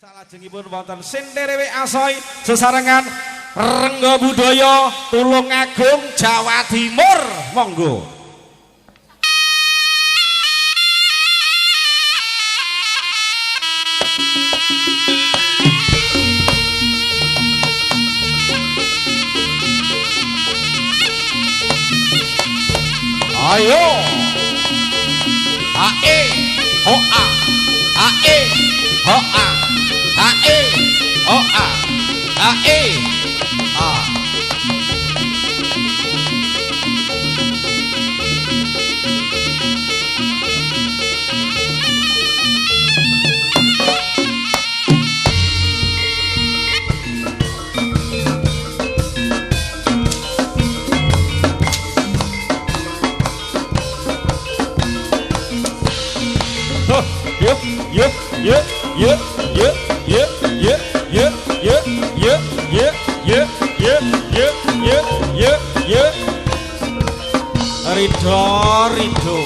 Salajengipun wonten Sinterewe Asoy sesarengan Rengga Budaya Tulungagung Jawa Timur. Monggo. Ayo. Ae hoa. Ae hoa. Ae hoa. Ae a. Ridho.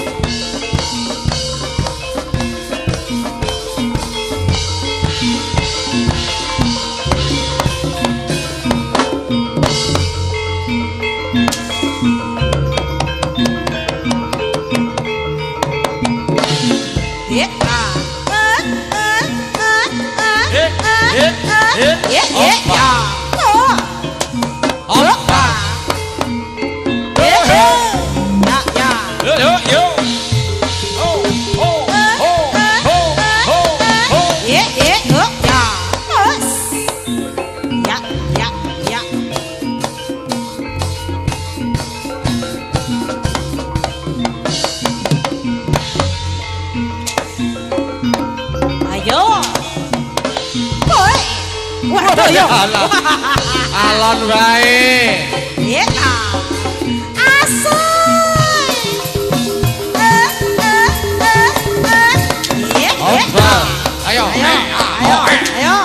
Alon wae. Iya. Asoy. Iya. Ayo. Ayo.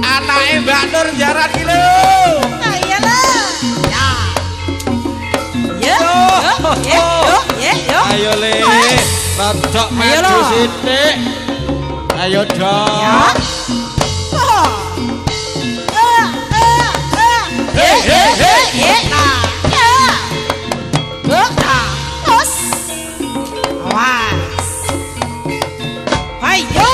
Anake Mbak Nur jaran iki lho. Iya lah. Ya. Yo. Ayo le. Rodok maju sithik. Ayo dong. Ya. Hey. Terus. Awas. Ayo.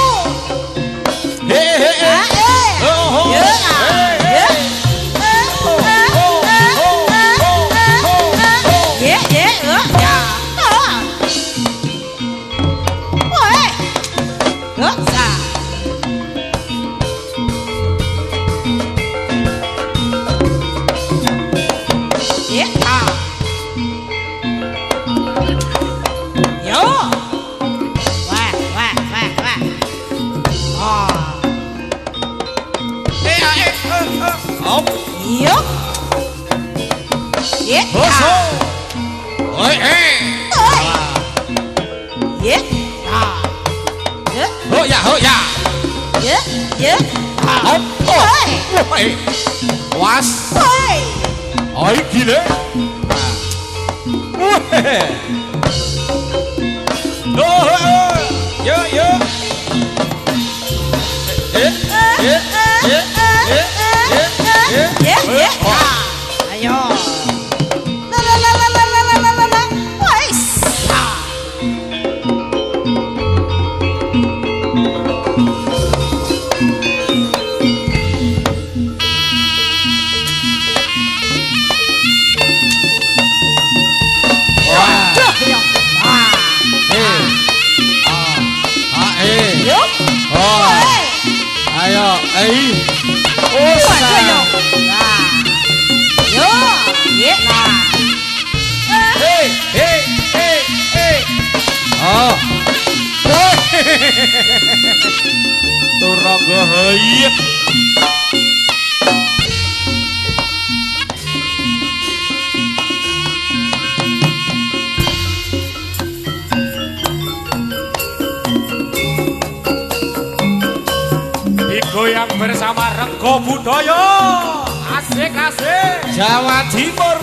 Was. Oi gile. Yo. Ayo. Turangga hayit. Digoyang bersama Rengga Budaya. Asik Jawa Timur.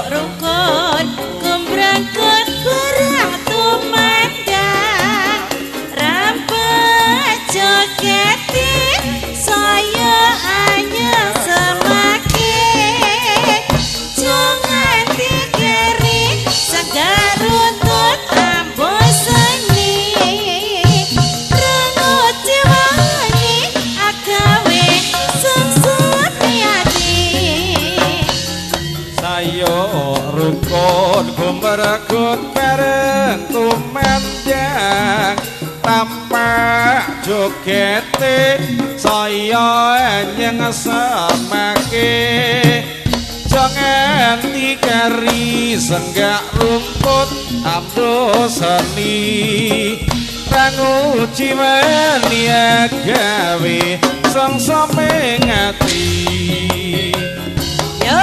rukun kumbrangkut barang tumandang rambut jogetin saya anyang semakin jangan dikeri segarutut ambos seni rengut jiwani agawe sungsut hati Sayo rukun gumeragut bareng tumandang tanpa jogete saya nyeng semake jangan dikari senggak rumput amdo seni rangu jiwani agawe sungsome ngati yo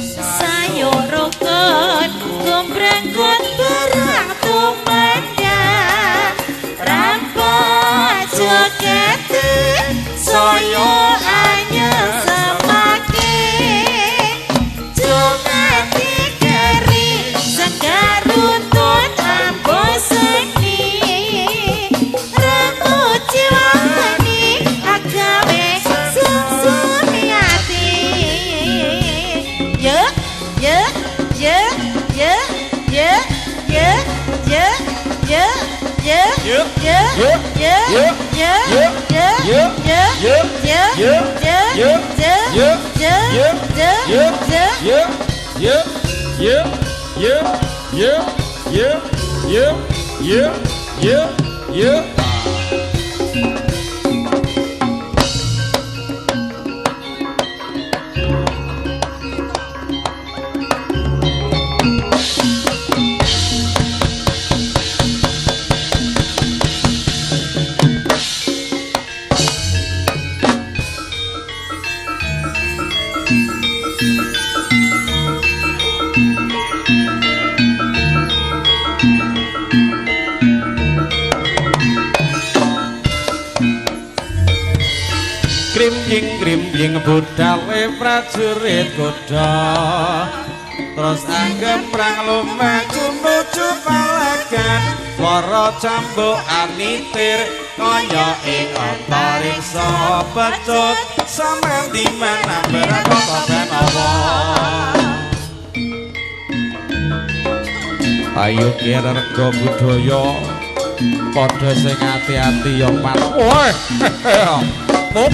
Sayo rukun kumbrangkut barang tumandang rampat jogetin saya anyang semakin jangan dikeri segarutut ambos seni rambut jiwani agawe sungsut hati yeah, yeah, yeah, yeah, yeah, yeah, yeah, yeah, yeah, Yeah. yeah, Yeah. yeah, Yeah. yeah, Yeah. yeah, Yeah. yeah, Yeah. yeah, Yeah. yeah, Yeah. yeah, Yeah. yeah, Yeah. yeah, Yeah. yeah. Yeah. Yeah. Yeah. Yeah. Yeah. Yeah. Yeah. Yeah. Yeah. Grimjing budale prajurit kuda terus anggap perang lumaju nuju palagan swara cambuk anitir kaya ing antariksa becut sampeyan di mana berakata ben apa ayo kira rega budaya padha sing ati-ati ya pat woi Op,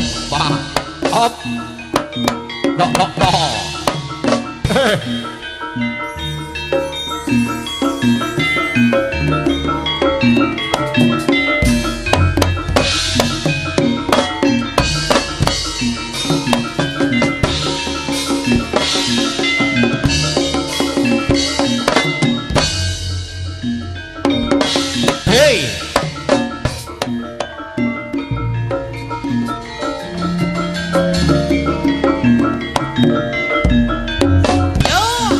op, no. Hey. Yo,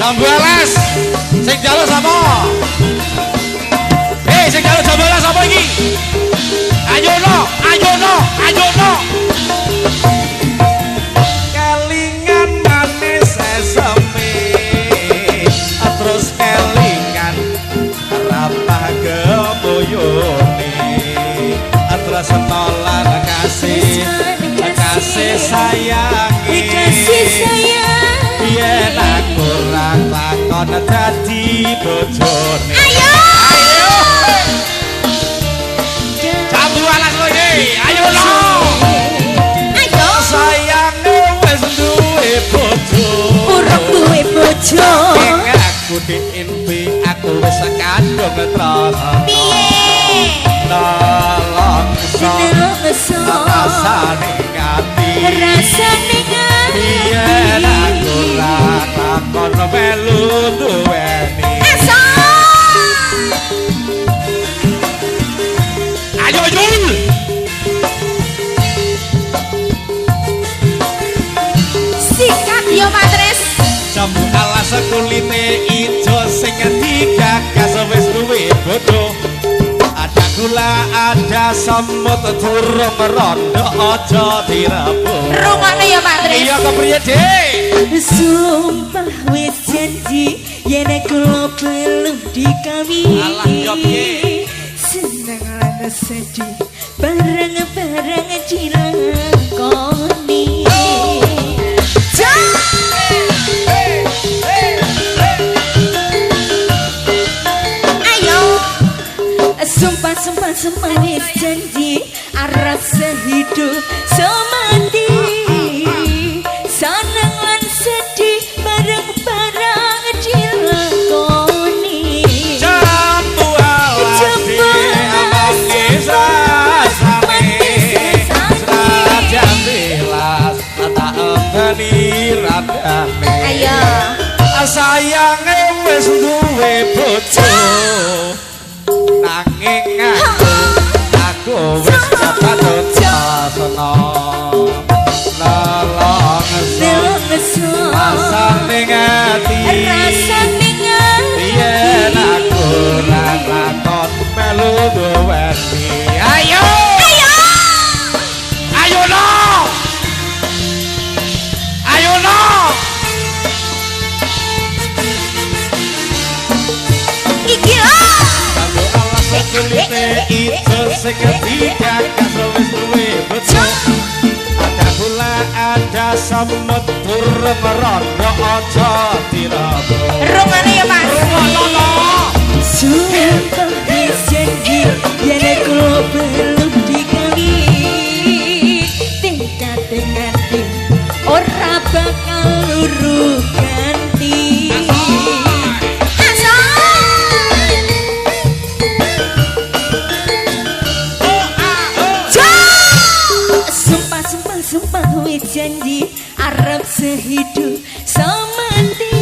Jambu alas. Sing njaluk sapa? Sing njaluk jambu alas sapa iki? Ayono, ayono, ayono. Kelingan manis sesame. Terus kelingan rapah gemoyone. Terus nolak kasih sayangi. Kasih sayang. Yen aku ora takon dadi bojone. Ayo. Jambu alas kowe, ayo lo. Ayo. Sayange wis duwe bojo. Urung duwe bojo. Ing aku diimpi aku wis kandung trasa. Piye? Nolong Nelongso. rasane ngati. Rasane ngati. Yen aku ora takon melu duweni. Asa. Ayo Jul. Sikat yo matres. Jambu alas kulite ijo sing digagas wis duwe bodo. Ada gula, ada semut durung rondo aja direbut. Rungokne yo matres. Iya kepriye, Dik? Sumpah wis janji yen kula belum dikawini. Alah, yo piye? Seneng lan sedih bareng-bareng dilakoni. Ayo, sumpah wis janji arep sehidup semati. Seneng lan sedih bareng-bareng dilakoni. Jambu alas manis rasane. Senajan tilas tak enteni radane. Ayo. Sayange wis duwe bojo. Nanging aku wis patut asana. Nelongso. Rasane ngati. Rasane ngati. Yen aku ora takon melu duweni. Ayo. Ayo. Ayo no. Ayo no. Iki lho. Jambu alas kulite ijo sing digagas wis duwe bojo. Ada gula, ada semut durung rondo aja direbut. Rungokne yo Mas. Ngono. Sumpah wis janji yen kula belum dikawini. Tingkat ora bakal luru ganti. Asa. Sumpah wis janji arep sehidup semati.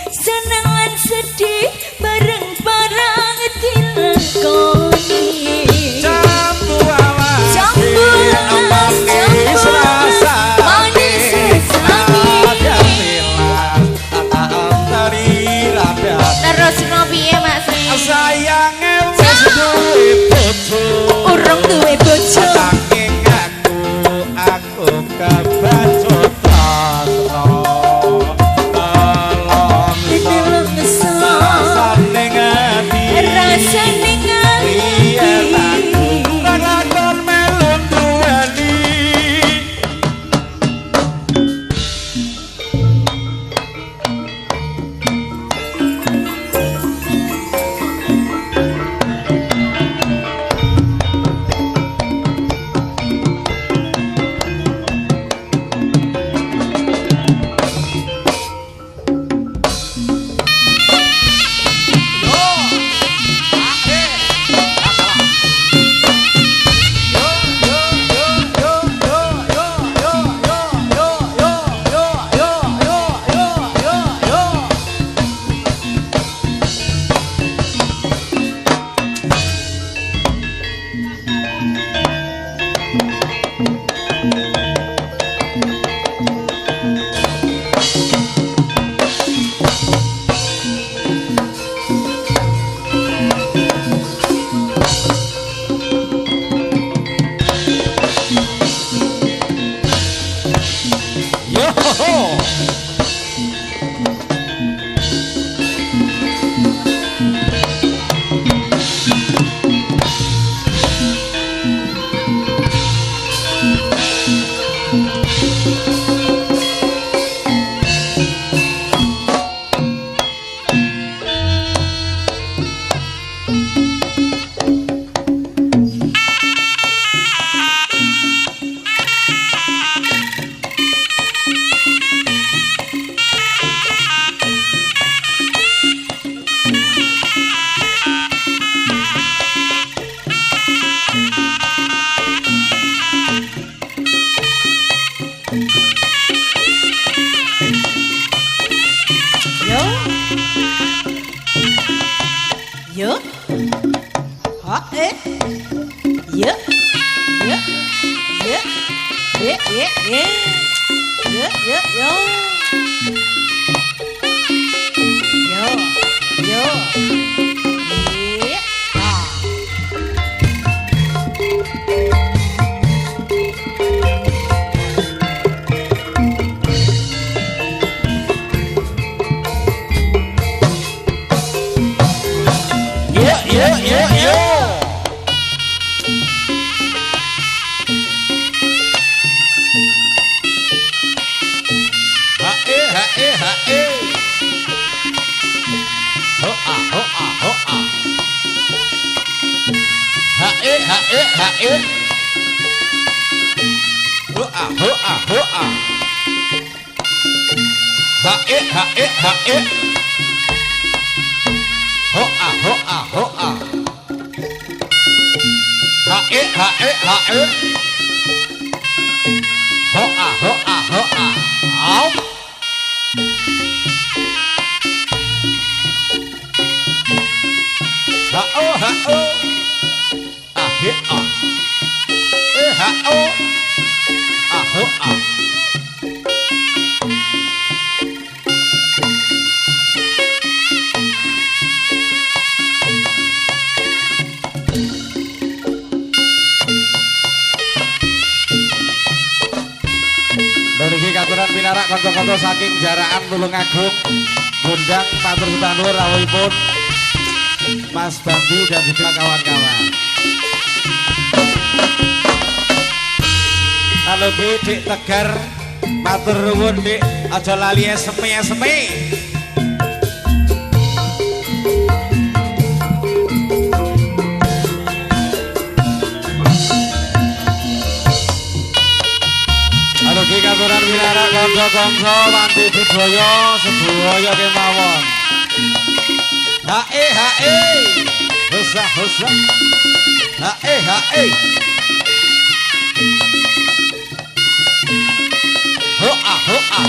Seneng lan sedih bareng-bareng dilakoni. Jambu alas Manis rasane. Terus piye Mas? Sayange wis duwe bojo. Urung duwe bojo. Saking aku kebacut asra. Nelongso. Rasane ngati. Rasane ngati. Yen aku ora lakon melu duweni. Niki katuran pinarak kanca-kanca saking Jarakan Tulungagung ngundang matur nuwun rawuhipun Mas Bambi dan juga kawan-kawan. Halo Dik Tegar, matur nuwun Dik, aja lali eseme-eseme. Halo Dik katuran pinarak kanca-kanca wanti budaya sedaya kemawon. Hae hosa hae hoa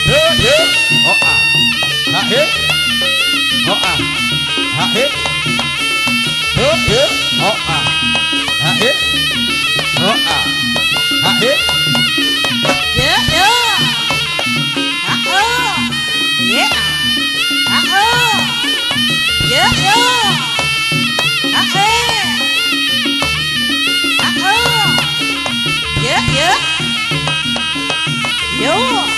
He he. Oh ah. Ha he. Oh ah. Ha he. He he. Oh ah. Ha he. Oh ah. Ha he. Ya ya. Ya. Ya ya. Ya ya. Yo.